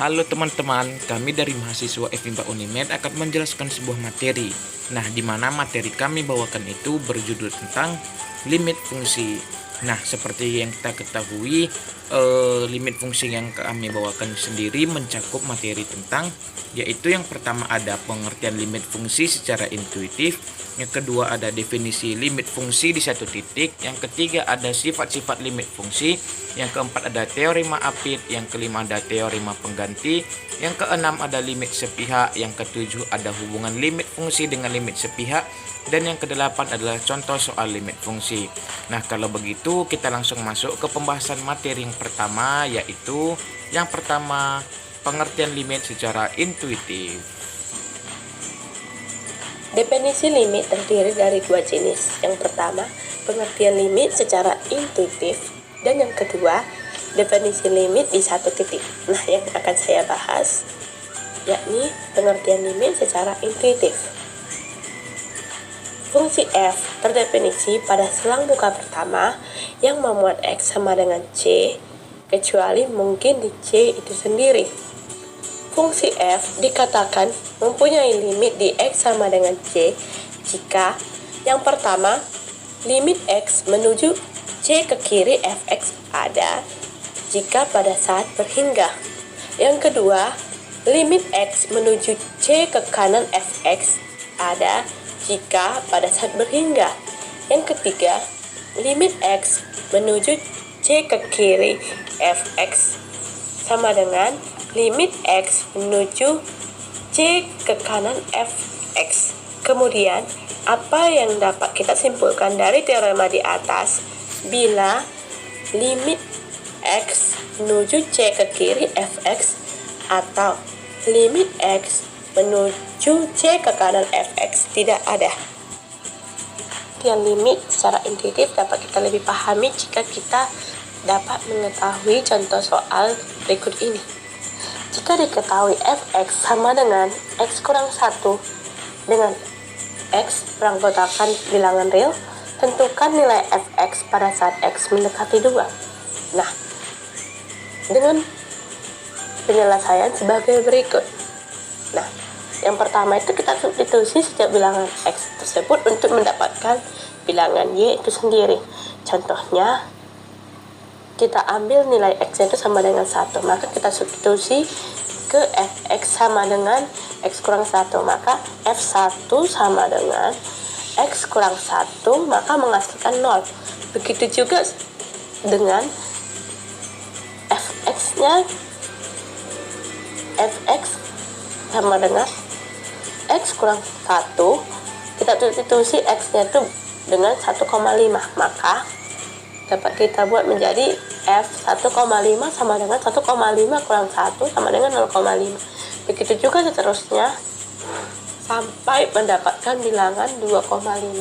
Halo teman-teman, kami dari mahasiswa FIMPA Unimed akan menjelaskan sebuah materi. Nah, di mana materi kami bawakan itu berjudul tentang limit fungsi. Nah, seperti yang kita ketahui, limit fungsi yang kami bawakan sendiri mencakup materi tentang, yaitu yang pertama ada pengertian limit fungsi secara intuitif, yang kedua ada definisi limit fungsi di satu titik, yang ketiga ada sifat-sifat limit fungsi, yang keempat ada teorema Apit, yang kelima ada teorema pengganti, yang keenam ada limit sepihak, yang ketujuh ada hubungan limit fungsi dengan limit sepihak, dan yang kedelapan adalah contoh soal limit fungsi. Nah, kalau begitu kita langsung masuk ke pembahasan materi yang pertama, yaitu yang pertama pengertian limit secara intuitif. Definisi limit terdiri dari dua jenis. Yang pertama, pengertian limit secara intuitif, dan yang kedua, definisi limit di satu titik. Nah, yang akan saya bahas yakni pengertian limit secara intuitif. Fungsi f terdefinisi pada selang muka pertama yang memuat x sama dengan c, kecuali mungkin di c itu sendiri. Fungsi f dikatakan mempunyai limit di x sama dengan c jika yang pertama, limit x menuju c ke kiri fx ada jika pada saat berhingga. Yang kedua, limit x menuju c ke kanan fx ada jika pada saat berhingga. Yang ketiga, limit x menuju c ke kiri fx sama dengan limit x menuju c ke kanan fx. Kemudian, apa yang dapat kita simpulkan dari teorema di atas? Bila limit x menuju c ke kiri fx atau limit x menuju c ke kanan fx tidak ada. Yang limit secara intuitif dapat kita lebih pahami jika kita dapat mengetahui contoh soal berikut ini. Jika diketahui fx sama dengan x kurang 1 dengan x beranggotakan bilangan real, tentukan nilai fx pada saat x mendekati 2. Nah, dengan penyelesaian sebagai berikut. Nah, yang pertama itu kita substitusi setiap bilangan x tersebut untuk mendapatkan bilangan y itu sendiri. Contohnya, kita ambil nilai x itu sama dengan 1, maka kita substitusi ke fx sama dengan x kurang 1, maka f1 sama dengan x kurang 1, maka menghasilkan 0. Begitu juga dengan fx-nya, fx sama dengan x kurang 1, kita substitusi x-nya itu dengan 1,5, maka dapat kita buat menjadi f1,5 sama dengan 1,5 kurang 1 sama dengan 0,5. Begitu juga seterusnya sampai mendapatkan bilangan 2,5.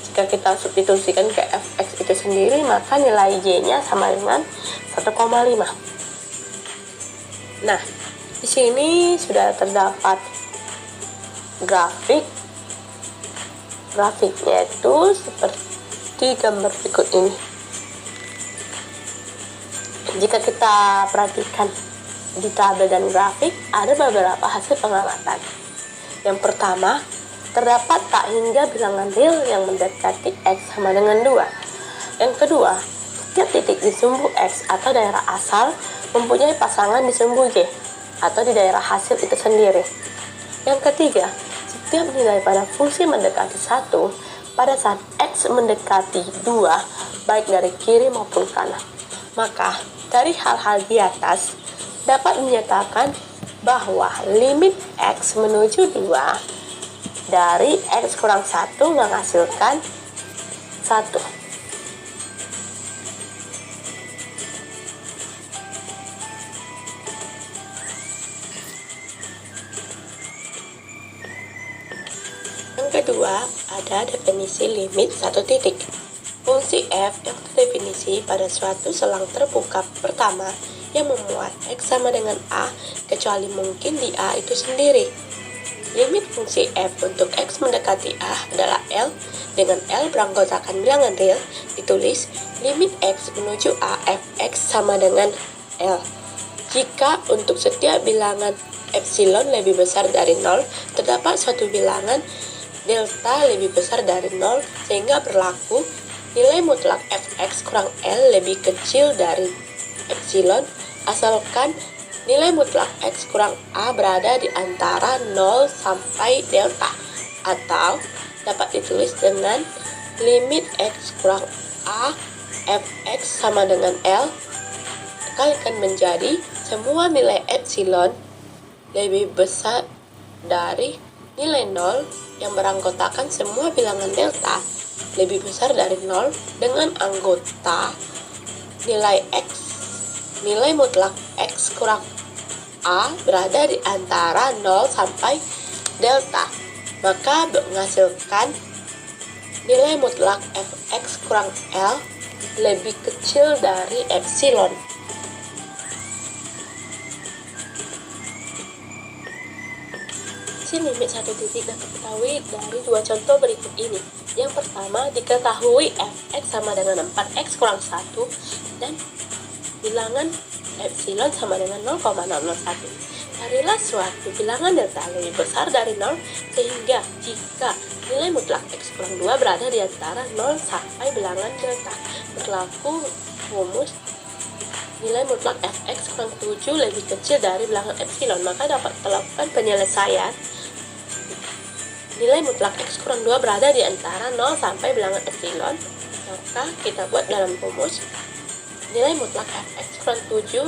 Jika kita substitusikan ke fx itu sendiri, maka nilai y-nya sama dengan 1,5. Nah, di sini sudah terdapat grafiknya itu seperti gambar berikut ini. Jika kita perhatikan di tabel dan grafik, ada beberapa hasil pengamatan. Yang pertama, terdapat tak hingga bilangan real yang mendekati x sama dengan 2. Yang kedua, setiap titik di sumbu x atau daerah asal mempunyai pasangan di sumbu y atau di daerah hasil itu sendiri. Yang ketiga, setiap nilai pada fungsi mendekati 1 pada saat x mendekati 2 baik dari kiri maupun kanan. Maka, dari hal-hal di atas dapat menyatakan bahwa limit x menuju 2 dari x kurang 1 menghasilkan 1. Yang kedua, ada definisi limit satu titik. Fungsi f yang terdefinisi pada suatu selang terbuka pertama yang memuat x sama dengan a, kecuali mungkin di a itu sendiri. Limit fungsi f untuk x mendekati a adalah L, dengan L beranggotakan bilangan real, ditulis limit x menuju a fx sama dengan L. Jika untuk setiap bilangan epsilon lebih besar dari 0, terdapat suatu bilangan delta lebih besar dari 0, sehingga berlaku nilai mutlak fx kurang L lebih kecil dari epsilon, asalkan nilai mutlak x kurang A berada di antara 0 sampai delta, atau dapat ditulis dengan limit x kurang A fx sama dengan L dikalikan menjadi semua nilai epsilon lebih besar dari nilai 0 yang beranggotakan semua bilangan delta lebih besar dari 0 dengan anggota nilai mutlak x kurang A berada di antara 0 sampai delta, maka menghasilkan nilai mutlak fx kurang L lebih kecil dari epsilon. Si limit satu titik dapat diketahui dari dua contoh berikut ini. Yang pertama, diketahui fx sama dengan 4x kurang 1 dan bilangan epsilon sama dengan 0,001. Carilah suatu bilangan delta lebih besar dari 0, sehingga jika nilai mutlak x kurang 2 berada di antara 0 sampai bilangan delta, berlaku rumus nilai mutlak fx kurang 7 lebih kecil dari bilangan epsilon, maka dapat dilakukan penyelesaian. Nilai mutlak x kurang 2 berada di antara 0 sampai bilangan epsilon, maka kita buat dalam rumus nilai mutlak fx kurang 7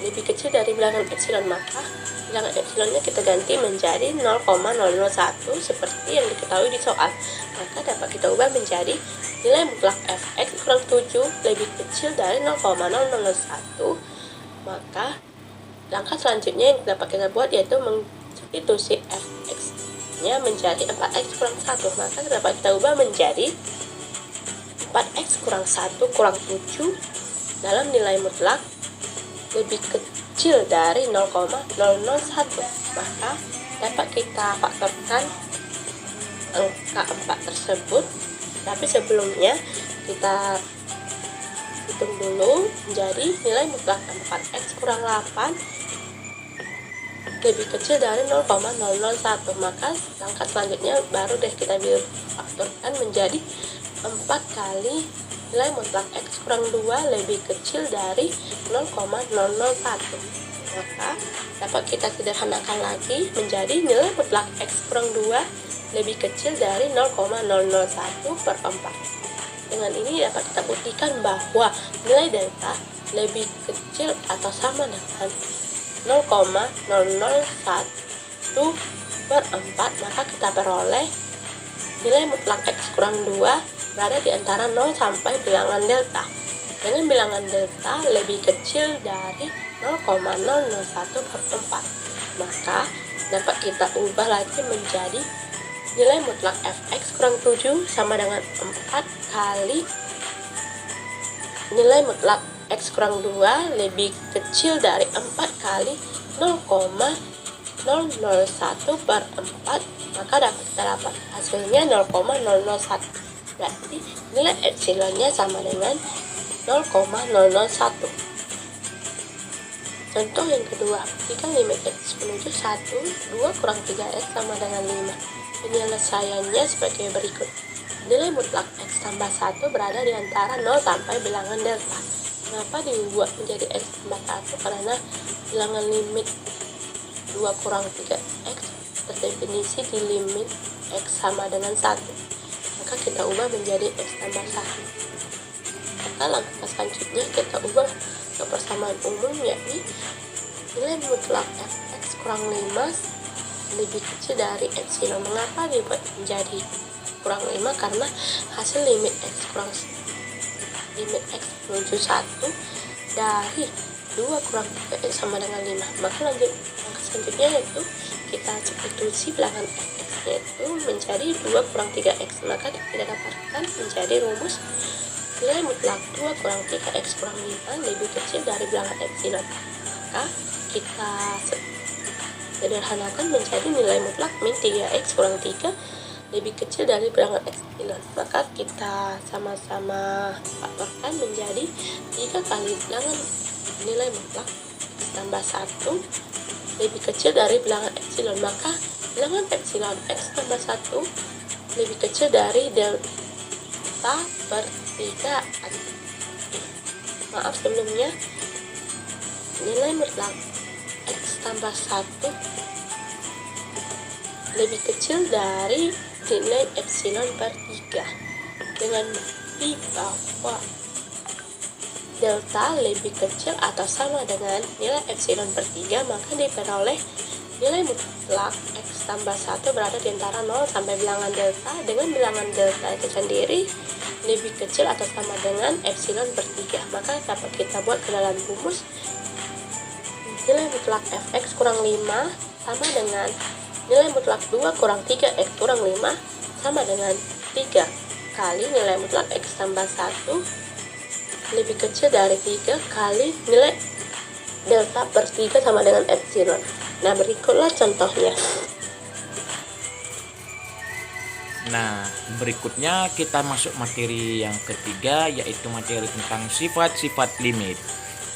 lebih kecil dari bilangan epsilon, maka bilangan epsilonnya kita ganti menjadi 0,001 seperti yang diketahui di soal. Maka dapat kita ubah menjadi nilai mutlak fx kurang 7 lebih kecil dari 0,001. Maka langkah selanjutnya yang dapat kita buat yaitu mensubstitusi fx nya menjadi 4x kurang 1, maka dapat kita ubah menjadi 4x kurang 1 kurang 7 dalam nilai mutlak lebih kecil dari 0,001, maka dapat kita faktorkan angka 4 tersebut. Tapi sebelumnya kita hitung dulu menjadi nilai mutlak 4x kurang 8 lebih kecil dari 0,001, maka langkah selanjutnya baru deh kita faktorkan menjadi 4 kali nilai mutlak x kurang 2 lebih kecil dari 0,001, maka dapat kita sederhanakan lagi menjadi nilai mutlak x kurang 2 lebih kecil dari 0,001 per 4. Dengan ini dapat kita buktikan bahwa nilai delta lebih kecil atau sama dengan 0,001 per 4, maka kita peroleh nilai mutlak x kurang 2 berada di antara 0 sampai bilangan delta, dengan bilangan delta lebih kecil dari 0,001 per 4, maka dapat kita ubah lagi menjadi nilai mutlak fx kurang 7 sama dengan 4 kali nilai mutlak x kurang 2 lebih kecil dari 4 kali 0,001 per 4, maka kita dapat hasilnya 0,001. Berarti nilai epsilonnya sama dengan 0,001. Contoh yang kedua, jika limit x menuju 1, 2 kurang 3x sama dengan 5. Penyelesaiannya sebagai berikut. Nilai mutlak x tambah 1 berada di antara 0 sampai bilangan delta. Kenapa dibuat menjadi x tambah 1? Karena bilangan limit 2 kurang 3x terdefinisi di limit x sama dengan 1. Maka kita ubah menjadi x tambah 1. Maka langkah selanjutnya kita ubah ke persamaan umum, yakni nilai mutlak fx kurang 5 lebih kecil dari epsilon. Mengapa dibuat menjadi kurang 5? Karena hasil limit x menuju 1 dari 2 kurang 3x sama dengan 5. Maka langkah selanjutnya yaitu kita substitusi bilangan x yaitu menjadi 2 kurang 3x, maka kita dapatkan menjadi rumus nilai mutlak 2 kurang 3x kurang 5 lebih kecil dari bilangan epsilon. Maka kita sederhanakan menjadi nilai mutlak min 3x kurang 3 lebih kecil dari bilangan epsilon. Maka kita sama-sama faktorkan menjadi 3 kali bilangan nilai mutlak X tambah 1 lebih kecil dari bilangan epsilon, maka bilangan epsilon X tambah 1 lebih kecil dari delta per 3. Maaf sebelumnya, nilai mutlak X tambah 1 lebih kecil dari nilai epsilon per 3 dengan bukti bahwa delta lebih kecil atau sama dengan nilai epsilon per 3, maka diperoleh nilai mutlak X tambah 1 berada di antara 0 sampai bilangan delta, dengan bilangan delta itu sendiri lebih kecil atau sama dengan epsilon per 3. Maka dapat kita buat ke dalam rumus nilai mutlak fx kurang 5 sama dengan nilai mutlak 2 kurang 3x kurang 5 sama dengan 3 kali nilai mutlak X tambah 1 lebih kecil dari 3 kali nilai delta per 3 sama dengan epsilon. Nah, berikutlah contohnya. Nah, berikutnya kita masuk materi yang ketiga, yaitu materi tentang sifat-sifat limit.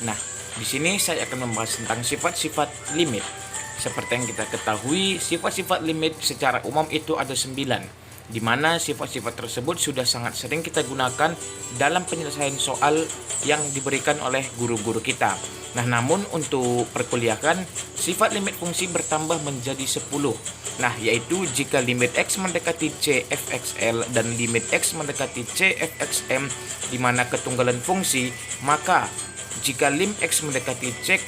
Nah, di sini saya akan membahas tentang sifat-sifat limit. Seperti yang kita ketahui, sifat-sifat limit secara umum itu ada 9, di mana sifat-sifat tersebut sudah sangat sering kita gunakan dalam penyelesaian soal yang diberikan oleh guru-guru kita. Nah, namun untuk perkuliahan, sifat limit fungsi bertambah menjadi 10. Nah, yaitu jika limit X mendekati C fxl dan limit X mendekati C fxm, di mana ketunggalan fungsi, maka jika lim X mendekati C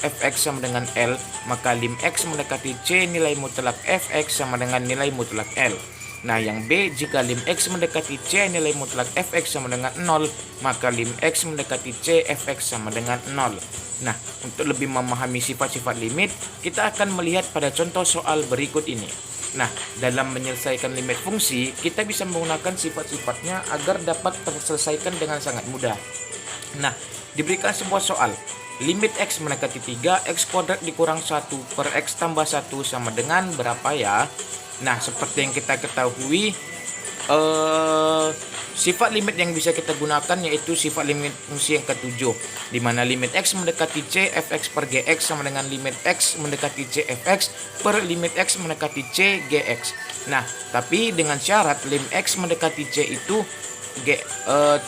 fx sama dengan L, maka lim X mendekati C nilai mutlak fx sama dengan nilai mutlak L. Nah, yang B, jika lim X mendekati C nilai mutlak fx sama dengan 0, maka lim X mendekati C fx sama dengan 0. Nah, untuk lebih memahami sifat-sifat limit, kita akan melihat pada contoh soal berikut ini. Nah, dalam menyelesaikan limit fungsi, kita bisa menggunakan sifat-sifatnya agar dapat terselesaikan dengan sangat mudah. Nah, diberikan sebuah soal. Limit X mendekati 3, X kuadrat dikurang 1 per X tambah 1 sama dengan berapa ya? Nah, seperti yang kita ketahui, sifat limit yang bisa kita gunakan yaitu sifat limit fungsi yang ketujuh, di mana limit X mendekati C fx per Gx sama dengan limit X mendekati C fx per limit X mendekati C Gx. Nah, tapi dengan syarat lim X mendekati C itu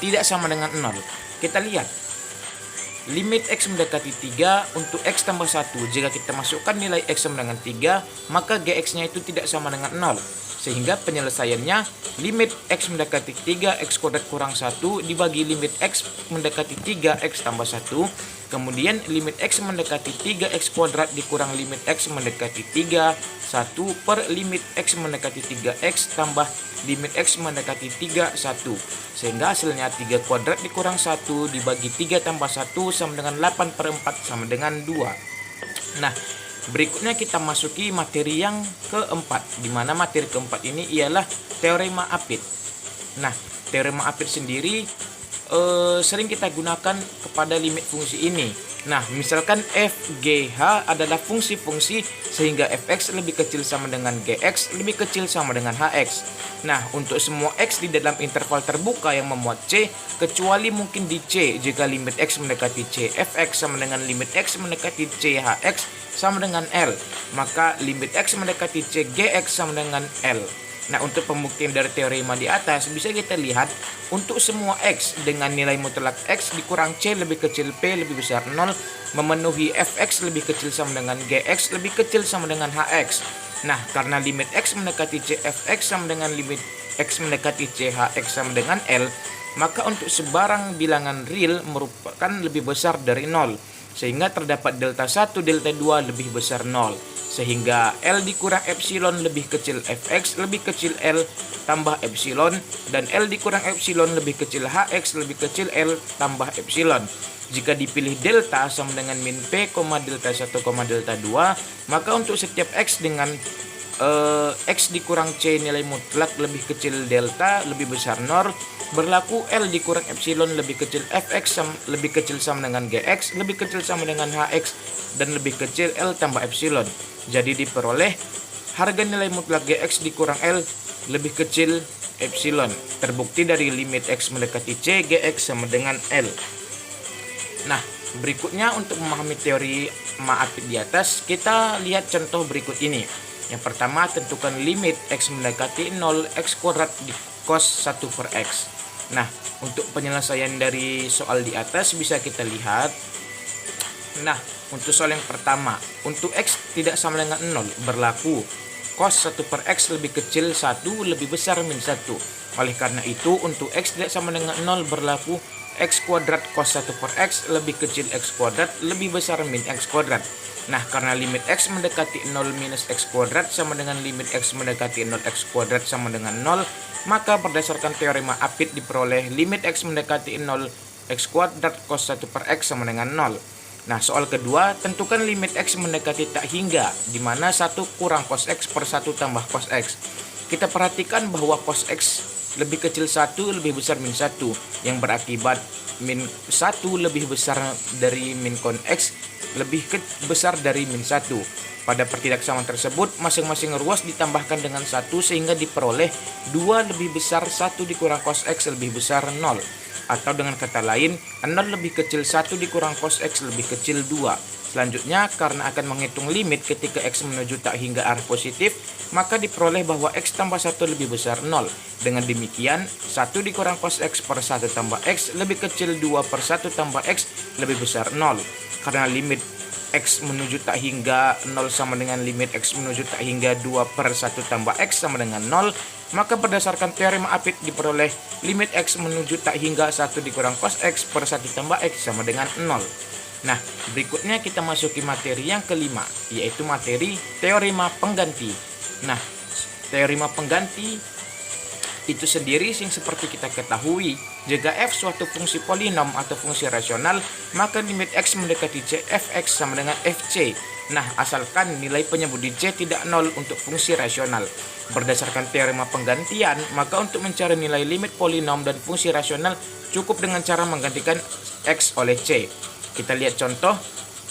tidak sama dengan 0. Kita lihat limit X mendekati 3 untuk X tambah 1. Jika kita masukkan nilai X sama dengan 3, maka Gx-nya itu tidak sama dengan 0. Sehingga penyelesaiannya limit X mendekati 3, X kuadrat kurang 1 dibagi limit X mendekati 3, X tambah 1. Kemudian limit X mendekati 3, X kuadrat dikurang limit X mendekati 3, 1 per limit X mendekati 3X tambah limit X mendekati 3, 1. Sehingga hasilnya 3 kuadrat dikurang 1 dibagi 3 tambah 1 sama dengan 8 per 4 sama dengan 2. Nah, berikutnya kita masuki materi yang keempat, di mana materi keempat ini ialah teorema Apit. Nah, teorema Apit sendiri sering kita gunakan kepada limit fungsi ini. Nah, misalkan f, g, h adalah fungsi-fungsi sehingga fx lebih kecil sama dengan gx lebih kecil sama dengan hx. Nah, untuk semua x di dalam interval terbuka yang memuat c, kecuali mungkin di c jika limit x mendekati c fx sama dengan limit x mendekati c hx sama dengan L, maka limit X mendekati C Gx sama dengan L. Nah, untuk pembuktian dari teorema di atas bisa kita lihat untuk semua X dengan nilai mutlak X dikurang C lebih kecil P lebih besar 0 memenuhi Fx lebih kecil sama dengan Gx lebih kecil sama dengan Hx. Nah, karena limit X mendekati C Fx sama dengan limit X mendekati C Hx sama dengan L, maka untuk sebarang bilangan real merupakan lebih besar dari 0. Sehingga terdapat delta 1, delta 2 lebih besar 0. Sehingga L dikurang epsilon lebih kecil Fx lebih kecil L tambah epsilon, dan L dikurang epsilon lebih kecil Hx lebih kecil L tambah epsilon. Jika dipilih delta sama dengan min P, delta 1, delta 2, maka untuk setiap X dengan X dikurang C nilai mutlak lebih kecil delta lebih besar 0, berlaku L dikurang epsilon lebih kecil Fx lebih kecil sama dengan Gx lebih kecil sama dengan Hx dan lebih kecil L tambah epsilon. Jadi diperoleh harga nilai mutlak Gx dikurang L lebih kecil epsilon, terbukti dari limit X mendekati C Gx sama dengan L. Nah, berikutnya untuk memahami teori apit di atas, kita lihat contoh berikut ini. Yang pertama, tentukan limit x mendekati 0 x kuadrat di cos 1 per x. Nah, untuk penyelesaian dari soal di atas bisa kita lihat. Nah, untuk soal yang pertama, untuk x tidak sama dengan 0, berlaku cos 1 per x lebih kecil 1 lebih besar min 1. Oleh karena itu, untuk x tidak sama dengan 0, berlaku x kuadrat cos 1 per x lebih kecil x kuadrat lebih besar min x kuadrat. Nah, karena limit x mendekati 0 minus x kuadrat sama dengan limit x mendekati 0 x kuadrat sama dengan 0, maka berdasarkan teorema apit diperoleh limit x mendekati 0 x kuadrat cos 1 per x sama dengan 0. Nah, soal kedua, tentukan limit x mendekati tak hingga, di mana 1 kurang cos x per 1 tambah cos x. Kita perhatikan bahwa cos x lebih kecil 1 lebih besar min 1, yang berakibat min 1 lebih besar dari min kon x lebih besar dari min 1. Pada pertidaksamaan tersebut, masing-masing ruas ditambahkan dengan 1 sehingga diperoleh 2 lebih besar 1 dikurang cos x lebih besar 0. Atau dengan kata lain, 0 lebih kecil 1 dikurang cos x lebih kecil 2. Selanjutnya, karena akan menghitung limit ketika x menuju tak hingga arah positif, maka diperoleh bahwa x tambah 1 lebih besar 0. Dengan demikian, 1 dikurang cos x per 1 tambah x lebih kecil 2 per 1 tambah x lebih besar 0. Karena limit x menuju tak hingga 0 sama dengan limit x menuju tak hingga 2 per 1 tambah x sama dengan 0, maka berdasarkan teorema apit diperoleh limit x menuju tak hingga 1 dikurang cos x per 1 tambah x sama dengan 0. Nah, berikutnya kita masuki materi yang kelima, yaitu materi teorema pengganti. Nah, teorema pengganti itu sendiri yang seperti kita ketahui, jika f suatu fungsi polinom atau fungsi rasional, maka limit x mendekati c fx sama dengan fc. Nah, asalkan nilai penyebut di c tidak 0 untuk fungsi rasional. Berdasarkan teorema penggantian, maka untuk mencari nilai limit polinom dan fungsi rasional cukup dengan cara menggantikan x oleh c. Kita lihat contoh.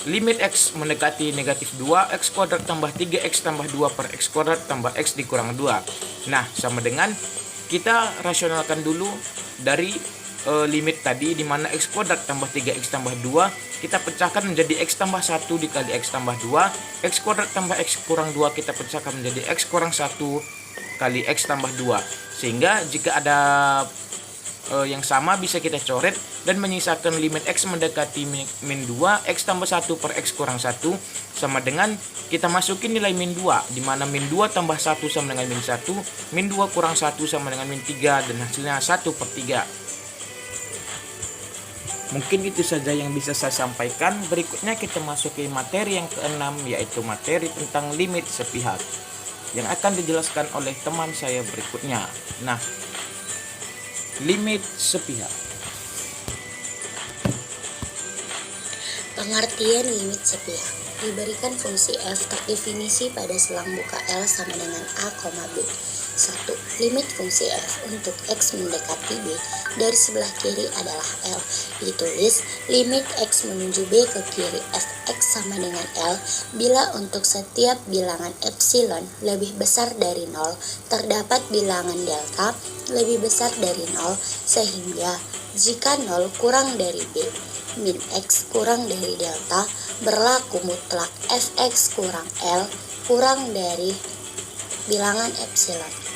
Limit x mendekati negatif 2 x kuadrat tambah 3x tambah 2 per x kuadrat tambah x dikurang 2. Nah, sama dengan kita rasionalkan dulu dari limit tadi, di mana x kuadrat tambah 3x tambah 2 kita pecahkan menjadi x tambah 1 dikali x tambah 2, x kuadrat tambah x kurang 2 kita pecahkan menjadi x kurang 1 kali x tambah 2. Sehingga jika ada yang sama bisa kita coret dan menyisakan limit x mendekati min 2 x tambah 1 per x kurang 1 sama dengan kita masukin nilai min 2, di mana min 2 tambah 1 sama dengan min 1, min 2 kurang 1 sama dengan min 3, dan hasilnya 1 per 3. Mungkin itu saja yang bisa saya sampaikan. Berikutnya kita masuki materi yang keenam, yaitu materi tentang limit sepihak, yang akan dijelaskan oleh teman saya berikutnya. Nah, limit sepihak. Pengertian limit sepihak. Diberikan fungsi f terdefinisi pada selang buka L sama dengan A, B. 1. Limit fungsi f untuk x mendekati b dari sebelah kiri adalah L. Ditulis limit x menuju b ke kiri fx sama dengan L bila untuk setiap bilangan epsilon lebih besar dari 0 terdapat bilangan delta lebih besar dari 0, sehingga jika 0 kurang dari b min x kurang dari delta berlaku mutlak fx kurang L kurang dari bilangan epsilon.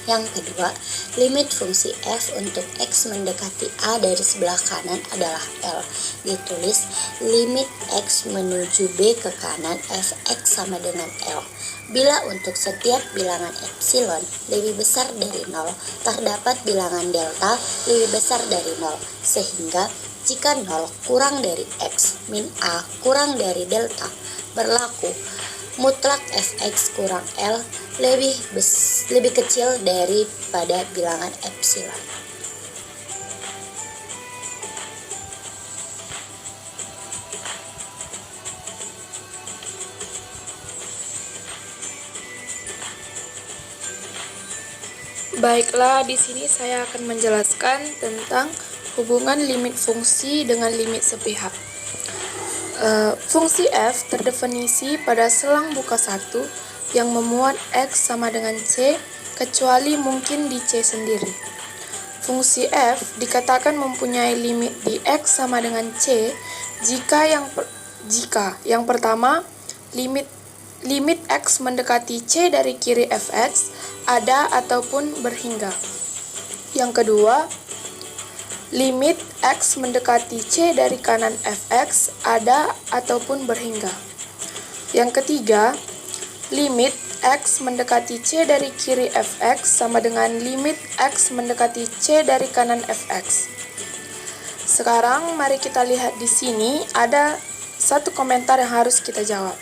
Yang kedua, limit fungsi f untuk x mendekati a dari sebelah kanan adalah L. Ditulis limit x menuju b ke kanan fx sama dengan L bila untuk setiap bilangan epsilon lebih besar dari 0 terdapat bilangan delta lebih besar dari 0, sehingga jika 0 kurang dari x min a kurang dari delta berlaku mutlak fx kurang L lebih kecil daripada bilangan epsilon. Baiklah, di sini saya akan menjelaskan tentang hubungan limit fungsi dengan limit sepihak. Fungsi f terdefinisi pada selang buka 1 yang memuat x sama dengan c kecuali mungkin di c sendiri. Fungsi f dikatakan mempunyai limit di x sama dengan c Jika yang pertama, limit X mendekati C dari kiri fx ada ataupun berhingga. Yang kedua, limit X mendekati C dari kanan fx ada ataupun berhingga. Yang ketiga, limit X mendekati C dari kiri fx sama dengan limit X mendekati C dari kanan fx. Sekarang mari kita lihat di sini ada satu komentar yang harus kita jawab.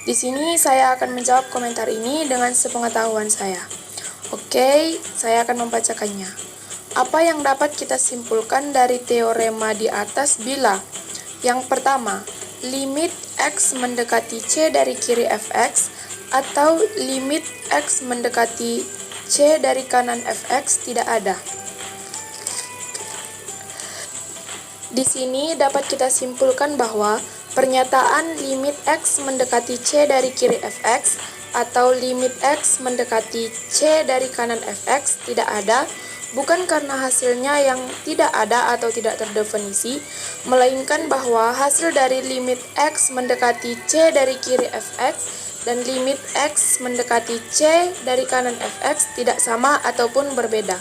Di sini saya akan menjawab komentar ini dengan sepengetahuan saya. Oke, saya akan membacakannya. Apa yang dapat kita simpulkan dari teorema di atas bila yang pertama, limit X mendekati C dari kiri fx atau limit X mendekati C dari kanan fx tidak ada. Di sini dapat kita simpulkan bahwa pernyataan limit X mendekati C dari kiri fx atau limit X mendekati C dari kanan fx tidak ada, bukan karena hasilnya yang tidak ada atau tidak terdefinisi, melainkan bahwa hasil dari limit X mendekati C dari kiri fx dan limit X mendekati C dari kanan fx tidak sama ataupun berbeda.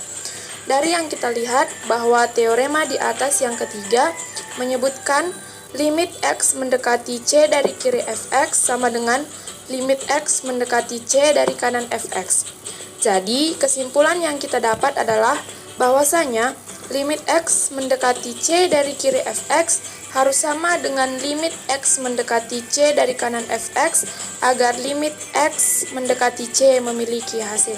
Dari yang kita lihat bahwa teorema di atas yang ketiga menyebutkan limit X mendekati C dari kiri fx sama dengan limit X mendekati C dari kanan fx. Jadi, kesimpulan yang kita dapat adalah bahwasanya limit X mendekati C dari kiri fx harus sama dengan limit X mendekati C dari kanan fx agar limit X mendekati C memiliki hasil.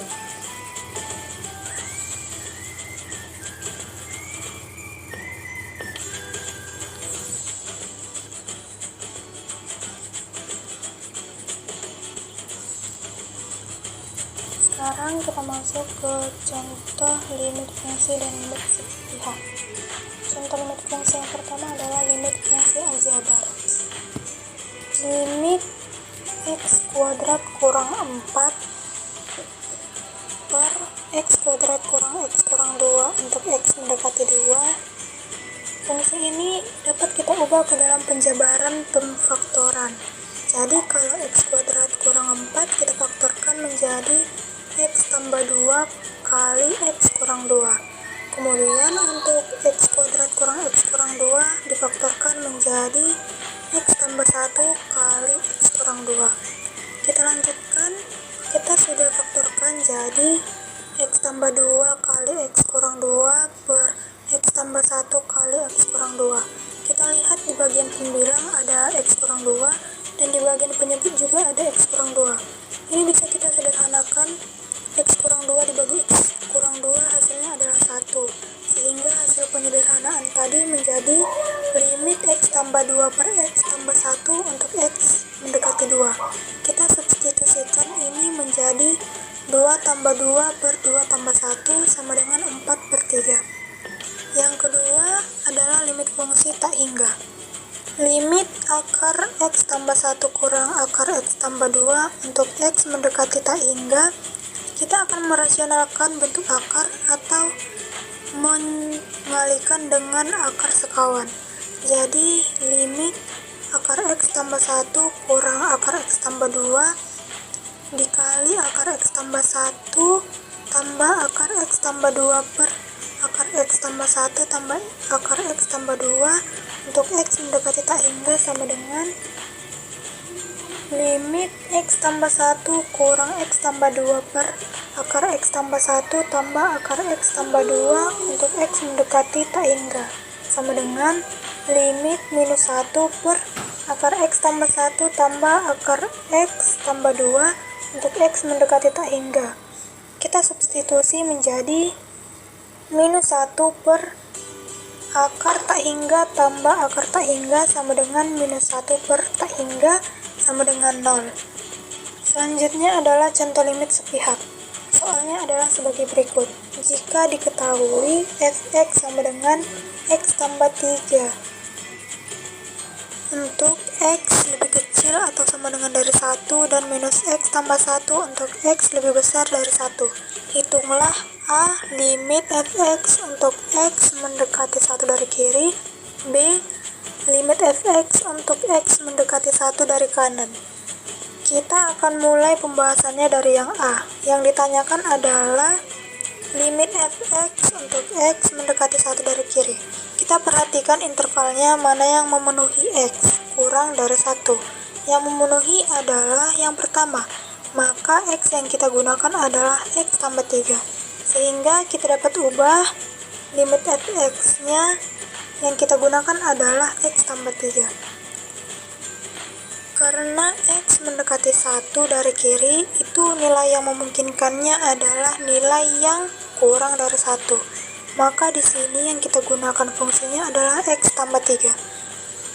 Sekarang kita masuk ke contoh limit fungsi dan limit sepihak. Contoh limit fungsi yang pertama adalah limit fungsi aljabaris. Limit x kuadrat kurang 4 per x kuadrat kurang x kurang 2 untuk x mendekati 2. Fungsi ini dapat kita ubah ke dalam penjabaran pemfaktoran. Jadi kalau x kuadrat kurang 4 kita faktorkan menjadi x tambah 2 kali x kurang 2. Kemudian untuk x kuadrat kurang x kurang 2 difaktorkan menjadi x tambah 1 kali x kurang 2. Kita lanjutkan, kita sudah faktorkan jadi x tambah 2 kali x kurang 2 per x tambah 1 kali x kurang 2. Kita lihat di bagian pembilang ada x kurang 2 dan di bagian penyebut juga ada x kurang 2. Ini bisa kita sederhanakan, x kurang 2 dibagi x kurang 2 hasilnya adalah 1, sehingga hasil penyederhanaan tadi menjadi limit x tambah 2 per x tambah 1 untuk x mendekati 2. Kita substitusikan ini menjadi 2 tambah 2 per 2 tambah 1 sama dengan 4 per 3. Yang kedua adalah limit fungsi tak hingga. Limit akar x tambah 1 kurang akar x tambah 2 untuk x mendekati tak hingga, kita akan merasionalkan bentuk akar atau mengalikan dengan akar sekawan. Jadi limit akar x tambah 1 kurang akar x tambah 2 dikali akar x tambah 1 tambah akar x tambah 2 per akar x tambah 1 tambah akar x tambah 2 untuk x mendekati tak hingga sama dengan limit x tambah 1 kurang x tambah 2 per akar x tambah 1 tambah akar x tambah 2 untuk x mendekati tak hingga sama dengan limit minus 1 per akar x tambah 1 tambah akar x tambah 2 untuk x mendekati tak hingga. Kita substitusi menjadi minus 1 per akar tak hingga tambah akar tak hingga sama dengan minus 1 per tak hingga sama dengan 0. Selanjutnya adalah contoh limit sepihak. Soalnya adalah sebagai berikut. Jika diketahui fx sama dengan x tambah 3 untuk x lebih kecil atau sama dengan dari 1 dan minus x tambah 1 untuk x lebih besar dari 1. Hitunglah a. limit fx untuk x mendekati 1 dari kiri, b. limit fx untuk x mendekati 1 dari kanan. Kita akan mulai pembahasannya dari yang A. Yang ditanyakan adalah limit fx untuk x mendekati 1 dari kiri. Kita perhatikan intervalnya mana yang memenuhi x kurang dari 1. Yang memenuhi adalah yang pertama, maka x yang kita gunakan adalah x tambah 3. Sehingga kita dapat ubah limit fx-nya yang kita gunakan adalah x tambah 3. Karena x mendekati 1 dari kiri, itu nilai yang memungkinkannya adalah nilai yang kurang dari 1. Maka di sini yang kita gunakan fungsinya adalah x tambah 3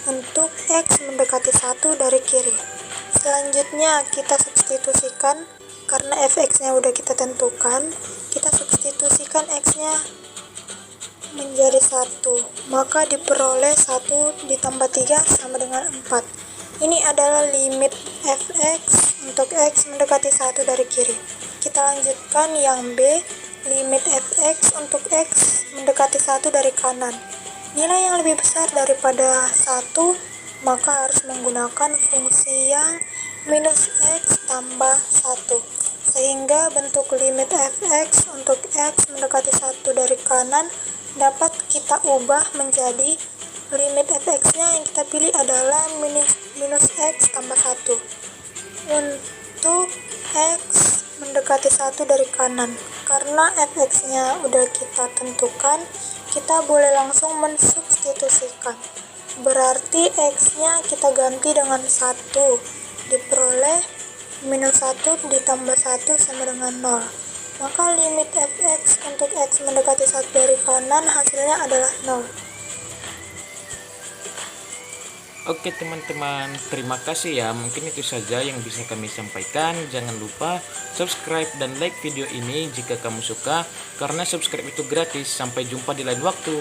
untuk x mendekati 1 dari kiri. Selanjutnya kita substitusikan, karena fx-nya udah kita tentukan, kita substitusikan x-nya menjadi 1, maka diperoleh 1 ditambah 3 sama dengan 4. Ini adalah limit fx untuk x mendekati 1 dari kiri. Kita lanjutkan yang B, limit fx untuk x mendekati 1 dari kanan. Nilai yang lebih besar daripada 1, maka harus menggunakan fungsi yang minus x tambah 1. Sehingga bentuk limit fx untuk x mendekati 1 dari kanan dapat kita ubah menjadi limit fx-nya yang kita pilih adalah minus x tambah 1 untuk x mendekati 1 dari kanan. Karena fx-nya udah kita tentukan, kita boleh langsung mensubstitusikan. Berarti x-nya kita ganti dengan 1, diperoleh minus 1 ditambah 1 sama dengan 0. Maka limit fx untuk x mendekati 1 dari kanan hasilnya adalah 0. Oke teman-teman, terima kasih ya. Mungkin itu saja yang bisa kami sampaikan. Jangan lupa subscribe dan like video ini jika kamu suka, karena subscribe itu gratis. Sampai jumpa di lain waktu.